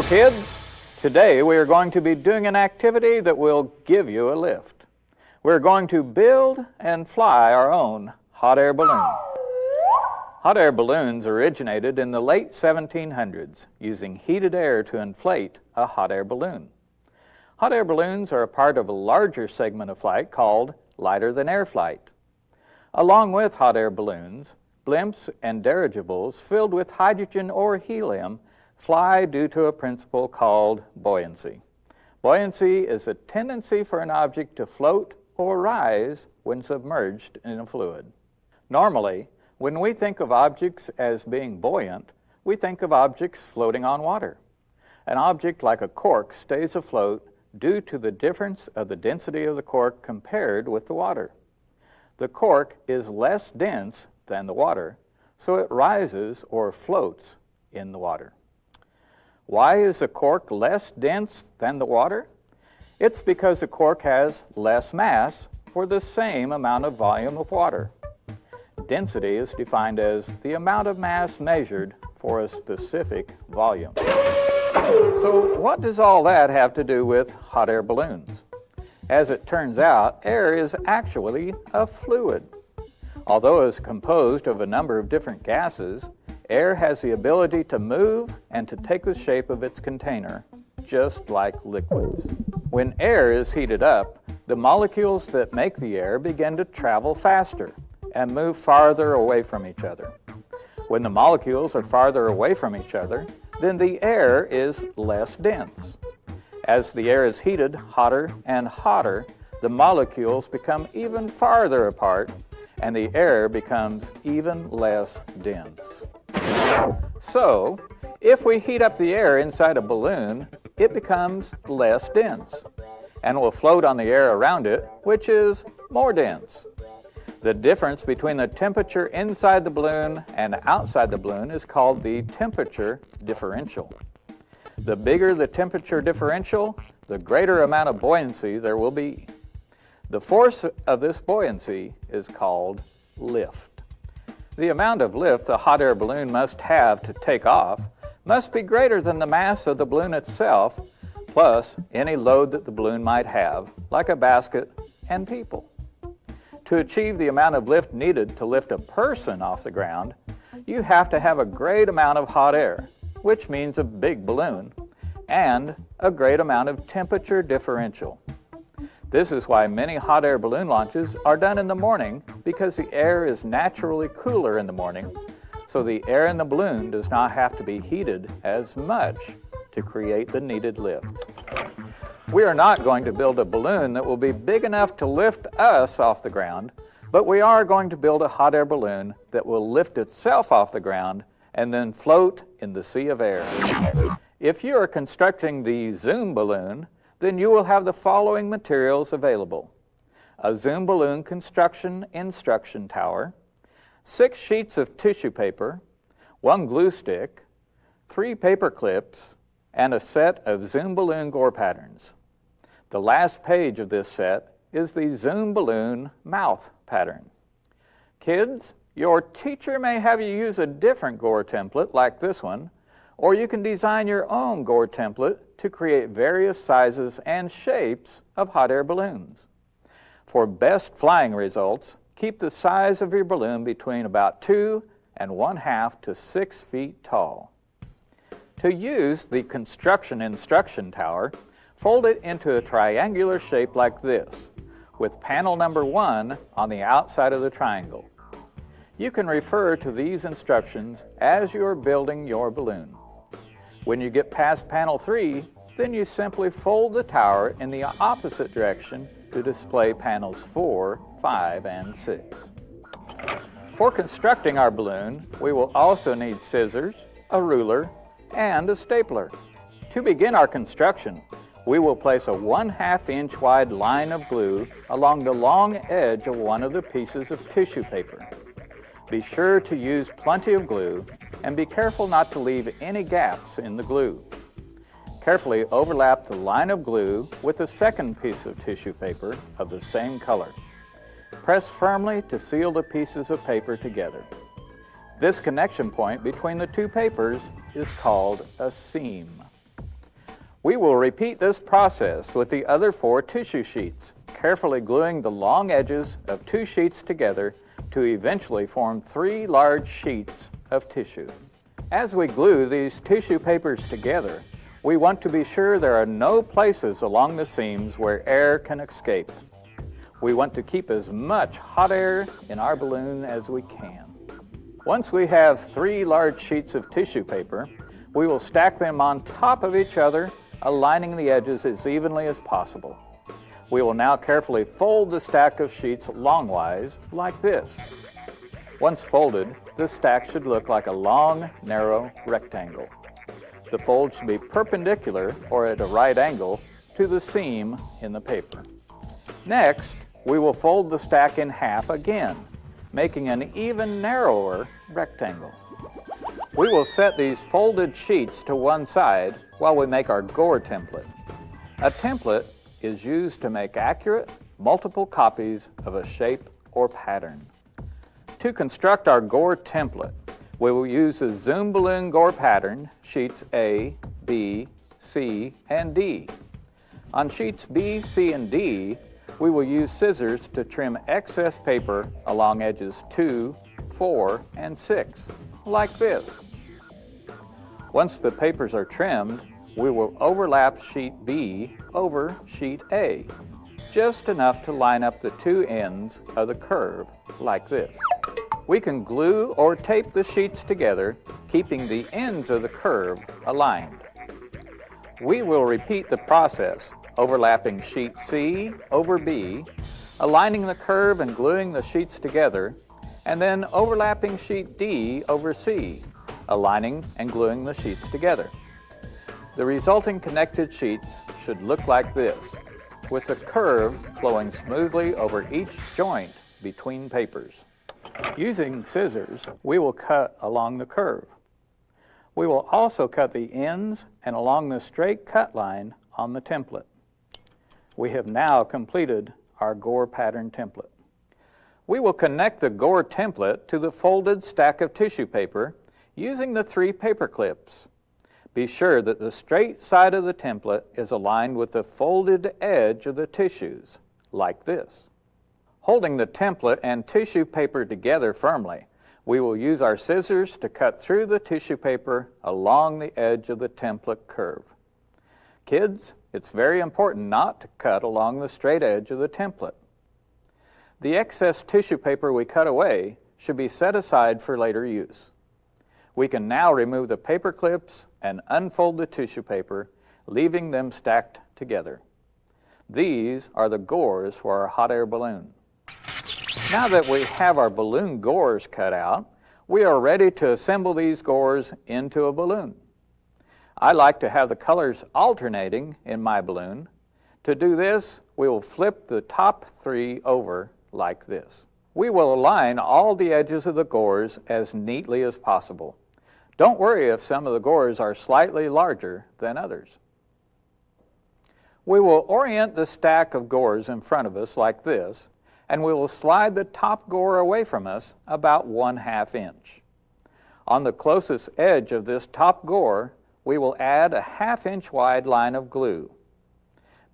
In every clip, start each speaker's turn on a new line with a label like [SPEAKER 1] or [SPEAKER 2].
[SPEAKER 1] kids, today we are going to be doing an activity that will give you a lift. We're going to build and fly our own hot air balloon. Hot air balloons originated in the late 1700s using heated air to inflate a hot air balloon. Hot air balloons are a part of a larger segment of flight called lighter-than-air flight. Along with hot air balloons, blimps and dirigibles filled with hydrogen or helium fly due to a principle called buoyancy. Buoyancy is a tendency for an object to float or rise when submerged in a fluid. Normally, when we think of objects as being buoyant, we think of objects floating on water. An object like a cork stays afloat due to the difference of the density of the cork compared with the water. The cork is less dense than the water, so it rises or floats in the water. Why is a cork less dense than the water? It's because the cork has less mass for the same amount of volume of water. Density is defined as the amount of mass measured for a specific volume. So what does all that have to do with hot air balloons? As it turns out, air is actually a fluid. Although it's composed of a number of different gases, air has the ability to move and to take the shape of its container, just like liquids. When air is heated up, the molecules that make the air begin to travel faster and move farther away from each other. When the molecules are farther away from each other, then the air is less dense. As the air is heated hotter and hotter, the molecules become even farther apart and the air becomes even less dense. So, if we heat up the air inside a balloon, it becomes less dense and will float on the air around it, which is more dense. The difference between the temperature inside the balloon and outside the balloon is called the temperature differential. The bigger the temperature differential, the greater amount of buoyancy there will be. The force of this buoyancy is called lift. The amount of lift the hot air balloon must have to take off must be greater than the mass of the balloon itself, plus any load that the balloon might have, like a basket and people. To achieve the amount of lift needed to lift a person off the ground, you have to have a great amount of hot air, which means a big balloon, and a great amount of temperature differential. This is why many hot air balloon launches are done in the morning, because the air is naturally cooler in the morning, so the air in the balloon does not have to be heated as much to create the needed lift. We are not going to build a balloon that will be big enough to lift us off the ground, but we are going to build a hot air balloon that will lift itself off the ground and then float in the sea of air. If you are constructing the Zoon balloon, then you will have the following materials available: a Zoon balloon construction instruction tower, 6 sheets of tissue paper, 1 glue stick, 3 paper clips, and a set of Zoon balloon gore patterns. The last page of this set is the Zoon balloon mouth pattern. Kids, your teacher may have you use a different gore template like this one, or you can design your own gore template to create various sizes and shapes of hot air balloons. For best flying results, keep the size of your balloon between about 2 1/2 to 6 feet tall. To use the construction instruction tower, fold it into a triangular shape like this, with panel number 1 on the outside of the triangle. You can refer to these instructions as you're building your balloon. When you get past panel 3, then you simply fold the tower in the opposite direction to display panels 4, 5, and 6. For constructing our balloon, we will also need scissors, a ruler, and a stapler. To begin our construction, we will place a 1/2 inch wide line of glue along the long edge of one of the pieces of tissue paper. Be sure to use plenty of glue and be careful not to leave any gaps in the glue. Carefully overlap the line of glue with the second piece of tissue paper of the same color. Press firmly to seal the pieces of paper together. This connection point between the two papers is called a seam. We will repeat this process with the other 4 tissue sheets, carefully gluing the long edges of 2 sheets together to eventually form 3 large sheets of tissue. As we glue these tissue papers together, we want to be sure there are no places along the seams where air can escape. We want to keep as much hot air in our balloon as we can. Once we have 3 large sheets of tissue paper, we will stack them on top of each other, aligning the edges as evenly as possible. We will now carefully fold the stack of sheets longwise, like this. Once folded, the stack should look like a long, narrow rectangle. The fold should be perpendicular or at a right angle to the seam in the paper. Next, we will fold the stack in half again, making an even narrower rectangle. We will set these folded sheets to one side while we make our gore template. A template is used to make accurate, multiple copies of a shape or pattern. To construct our gore template, we will use the Zoom balloon gore pattern, sheets A, B, C, and D. On sheets B, C, and D, we will use scissors to trim excess paper along edges 2, 4, and 6, like this. Once the papers are trimmed, we will overlap sheet B over sheet A, just enough to line up the 2 ends of the curve, like this. We can glue or tape the sheets together, keeping the ends of the curve aligned. We will repeat the process, overlapping sheet C over B, aligning the curve and gluing the sheets together, and then overlapping sheet D over C, aligning and gluing the sheets together. The resulting connected sheets should look like this, with the curve flowing smoothly over each joint between papers. Using scissors, we will cut along the curve. We will also cut the ends and along the straight cut line on the template. We have now completed our gore pattern template. We will connect the gore template to the folded stack of tissue paper using the 3 paper clips. Be sure that the straight side of the template is aligned with the folded edge of the tissues, like this. Holding the template and tissue paper together firmly, we will use our scissors to cut through the tissue paper along the edge of the template curve. Kids, it's very important not to cut along the straight edge of the template. The excess tissue paper we cut away should be set aside for later use. We can now remove the paper clips and unfold the tissue paper, leaving them stacked together. These are the gores for our hot air balloon. Now that we have our balloon gores cut out, we are ready to assemble these gores into a balloon. I like to have the colors alternating in my balloon. To do this, we will flip the top 3 over like this. We will align all the edges of the gores as neatly as possible. Don't worry if some of the gores are slightly larger than others. We will orient the stack of gores in front of us like this, and we will slide the top gore away from us about 1/2 inch. On the closest edge of this top gore, we will add a 1/2 inch wide line of glue.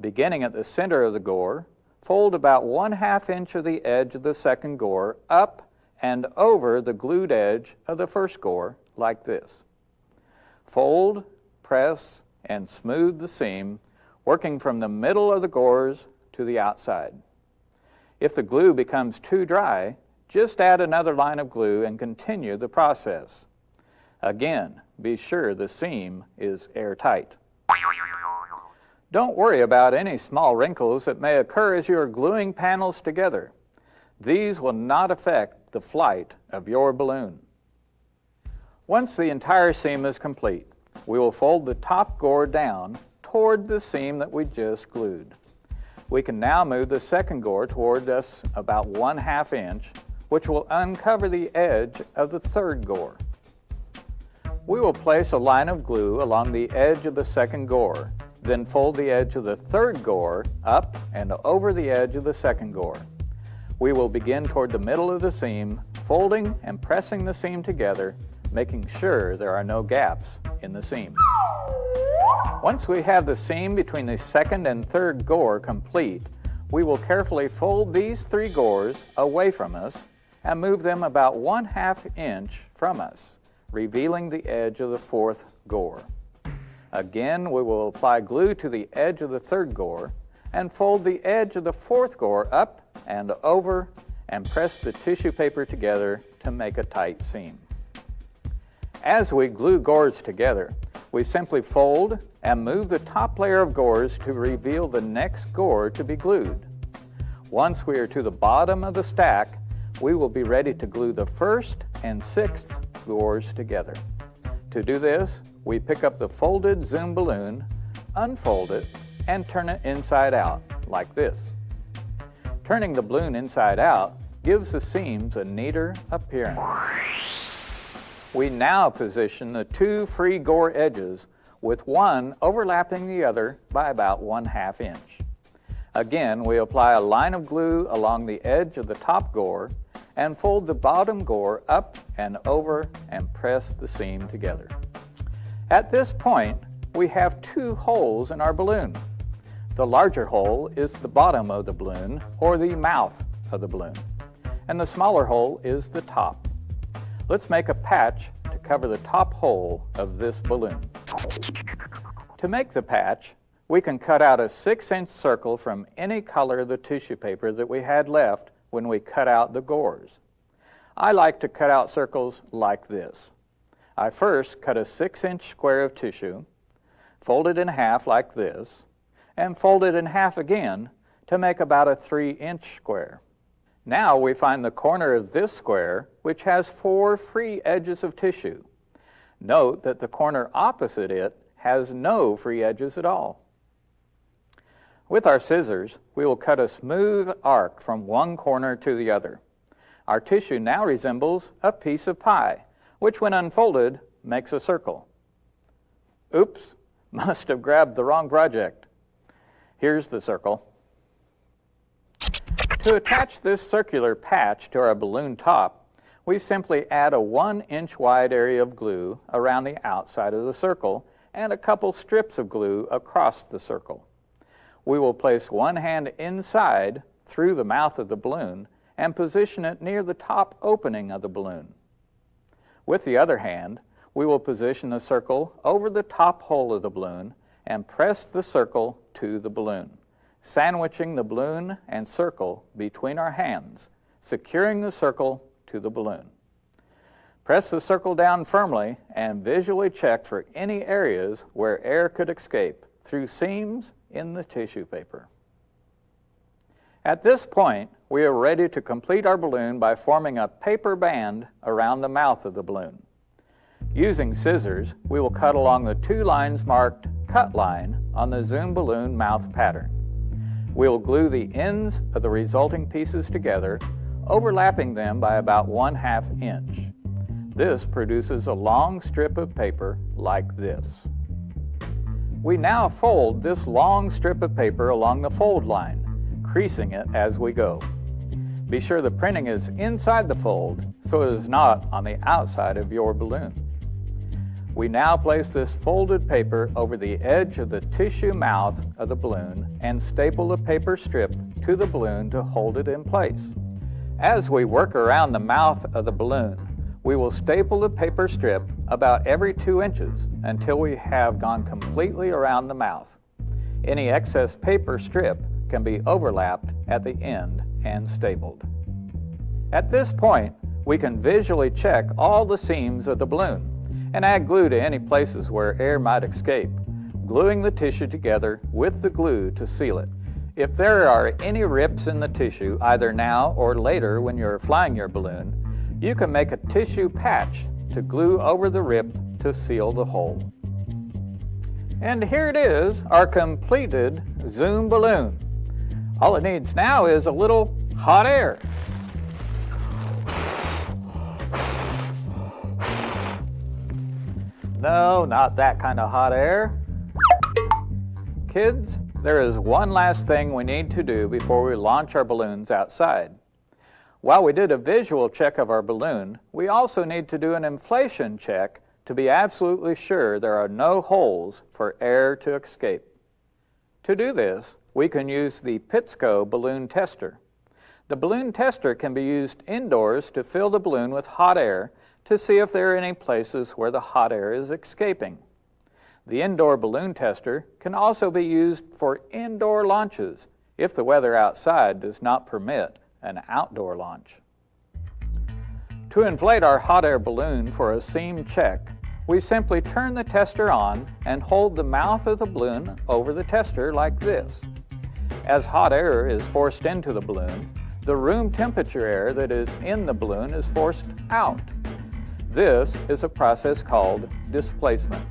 [SPEAKER 1] Beginning at the center of the gore, fold about 1/2 inch of the edge of the second gore up and over the glued edge of the first gore, like this. Fold, press, and smooth the seam, working from the middle of the gores to the outside. If the glue becomes too dry, just add another line of glue and continue the process. Again, be sure the seam is airtight. Don't worry about any small wrinkles that may occur as you are gluing panels together. These will not affect the flight of your balloon. Once the entire seam is complete, we will fold the top gore down toward the seam that we just glued. We can now move the second gore toward us about 1/2 inch, which will uncover the edge of the third gore. We will place a line of glue along the edge of the second gore, then fold the edge of the third gore up and over the edge of the second gore. We will begin toward the middle of the seam, folding and pressing the seam together making sure there are no gaps in the seam. Once we have the seam between the second and third gore complete, we will carefully fold these 3 gores away from us and move them about 1/2 inch from us, revealing the edge of the 4th gore. Again, we will apply glue to the edge of the 3rd gore and fold the edge of the 4th gore up and over and press the tissue paper together to make a tight seam. As we glue gores together, we simply fold and move the top layer of gores to reveal the next gore to be glued. Once we are to the bottom of the stack, we will be ready to glue the 1st and 6th gores together. To do this, we pick up the folded Zoom balloon, unfold it, and turn it inside out, like this. Turning the balloon inside out gives the seams a neater appearance. We now position the 2 free gore edges with one overlapping the other by about 1/2 inch. Again, we apply a line of glue along the edge of the top gore and fold the bottom gore up and over and press the seam together. At this point, we have 2 holes in our balloon. The larger hole is the bottom of the balloon, or the mouth of the balloon, and the smaller hole is the top. Let's make a patch to cover the top hole of this balloon. To make the patch, we can cut out a 6-inch circle from any color of the tissue paper that we had left when we cut out the gores. I like to cut out circles like this. I first cut a 6-inch square of tissue, fold it in half like this, and fold it in half again to make about a 3-inch square. Now we find the corner of this square, which has 4 free edges of tissue. Note that the corner opposite it has no free edges at all. With our scissors, we will cut a smooth arc from one corner to the other. Our tissue now resembles a piece of pie, which when unfolded makes a circle. Oops, must have grabbed the wrong project. Here's the circle. To attach this circular patch to our balloon top, we simply add a 1-inch wide area of glue around the outside of the circle and a couple strips of glue across the circle. We will place one hand inside through the mouth of the balloon and position it near the top opening of the balloon. With the other hand, we will position the circle over the top hole of the balloon and press the circle to the balloon, sandwiching the balloon and circle between our hands, securing the circle to the balloon. Press the circle down firmly and visually check for any areas where air could escape through seams in the tissue paper. At this point, we are ready to complete our balloon by forming a paper band around the mouth of the balloon. Using scissors, we will cut along the 2 lines marked cut line on the Zoom balloon mouth pattern. We will glue the ends of the resulting pieces together, overlapping them by about 1/2 inch. This produces a long strip of paper like this. We now fold this long strip of paper along the fold line, creasing it as we go. Be sure the printing is inside the fold so it is not on the outside of your balloon. We now place this folded paper over the edge of the tissue mouth of the balloon and staple the paper strip to the balloon to hold it in place. As we work around the mouth of the balloon, we will staple the paper strip about every 2 inches until we have gone completely around the mouth. Any excess paper strip can be overlapped at the end and stapled. At this point, we can visually check all the seams of the balloon and add glue to any places where air might escape, gluing the tissue together with the glue to seal it. If there are any rips in the tissue, either now or later when you're flying your balloon, you can make a tissue patch to glue over the rip to seal the hole. And here it is, our completed Zoom balloon. All it needs now is a little hot air. No, not that kind of hot air. Kids, there is one last thing we need to do before we launch our balloons outside. While we did a visual check of our balloon, we also need to do an inflation check to be absolutely sure there are no holes for air to escape. To do this, we can use the Pittsco balloon tester. The balloon tester can be used indoors to fill the balloon with hot air to see if there are any places where the hot air is escaping. The indoor balloon tester can also be used for indoor launches if the weather outside does not permit an outdoor launch. To inflate our hot air balloon for a seam check, we simply turn the tester on and hold the mouth of the balloon over the tester like this. As hot air is forced into the balloon, the room temperature air that is in the balloon is forced out. This is a process called displacement.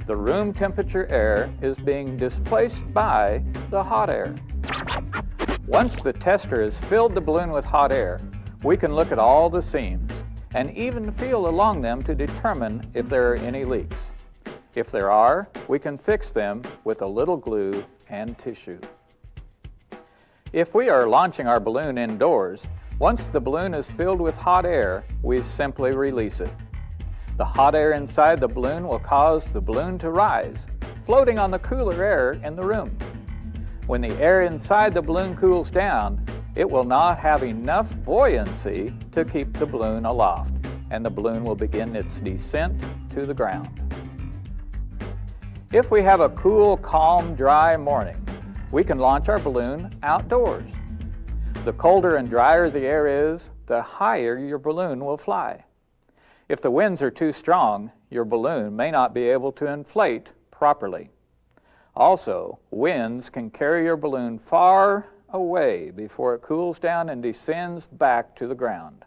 [SPEAKER 1] The room temperature air is being displaced by the hot air. Once the tester has filled the balloon with hot air, we can look at all the seams and even feel along them to determine if there are any leaks. If there are, we can fix them with a little glue and tissue. If we are launching our balloon indoors, once the balloon is filled with hot air, we simply release it. The hot air inside the balloon will cause the balloon to rise, floating on the cooler air in the room. When the air inside the balloon cools down, it will not have enough buoyancy to keep the balloon aloft, and the balloon will begin its descent to the ground. If we have a cool, calm, dry morning, we can launch our balloon outdoors. The colder and drier the air is, the higher your balloon will fly. If the winds are too strong, your balloon may not be able to inflate properly. Also, winds can carry your balloon far away before it cools down and descends back to the ground.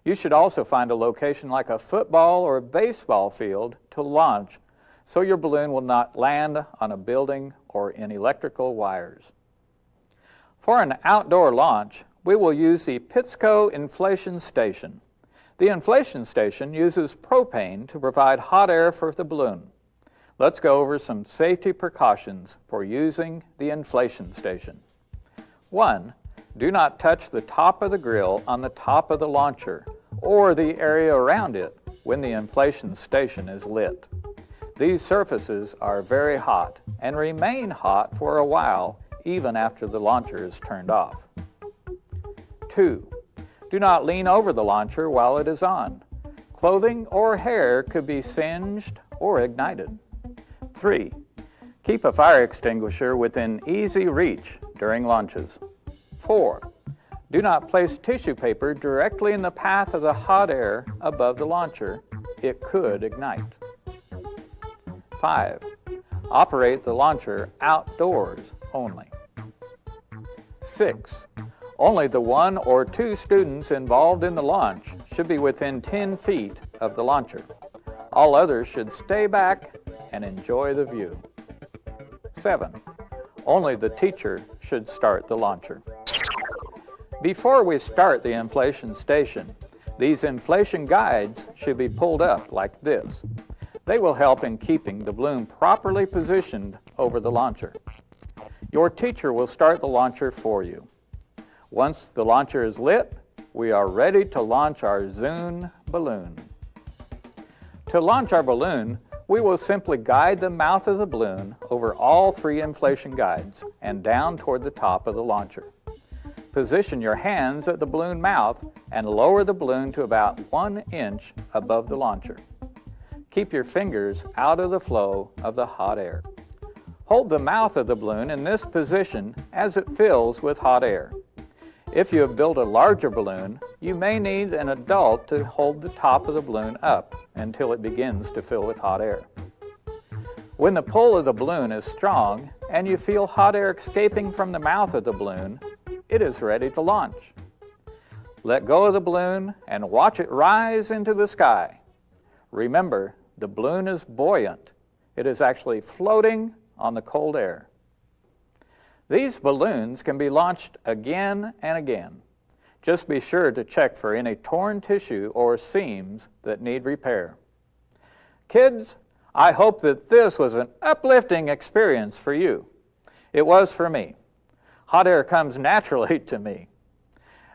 [SPEAKER 1] You should also find a location like a football or a baseball field to launch so your balloon will not land on a building or in electrical wires. For an outdoor launch, we will use the Pittsco inflation station. The inflation station uses propane to provide hot air for the balloon. Let's go over some safety precautions for using the inflation station. 1. Do not touch the top of the grill on the top of the launcher or the area around it when the inflation station is lit. These surfaces are very hot and remain hot for a while even after the launcher is turned off. 2. Do not lean over the launcher while it is on. Clothing or hair could be singed or ignited. 3. Keep a fire extinguisher within easy reach during launches. 4. Do not place tissue paper directly in the path of the hot air above the launcher. It could ignite. 5. Operate the launcher outdoors only. 6. Only the 1 or 2 students involved in the launch should be within 10 feet of the launcher. All others should stay back and enjoy the view. 7. Only the teacher should start the launcher. Before we start the inflation station, these inflation guides should be pulled up like this. They will help in keeping the balloon properly positioned over the launcher. Your teacher will start the launcher for you. Once the launcher is lit, we are ready to launch our Zoon balloon. To launch our balloon, we will simply guide the mouth of the balloon over all 3 inflation guides and down toward the top of the launcher. Position your hands at the balloon mouth and lower the balloon to about 1 inch above the launcher. Keep your fingers out of the flow of the hot air. Hold the mouth of the balloon in this position as it fills with hot air. If you have built a larger balloon, you may need an adult to hold the top of the balloon up until it begins to fill with hot air. When the pull of the balloon is strong and you feel hot air escaping from the mouth of the balloon, it is ready to launch. Let go of the balloon and watch it rise into the sky. Remember, the balloon is buoyant. It is actually floating on the cold air. These balloons can be launched again and again. Just be sure to check for any torn tissue or seams that need repair. Kids, I hope that this was an uplifting experience for you. It was for me. Hot air comes naturally to me.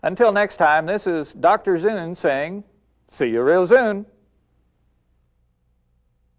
[SPEAKER 1] Until next time, this is Dr. Zoon saying, see you real soon.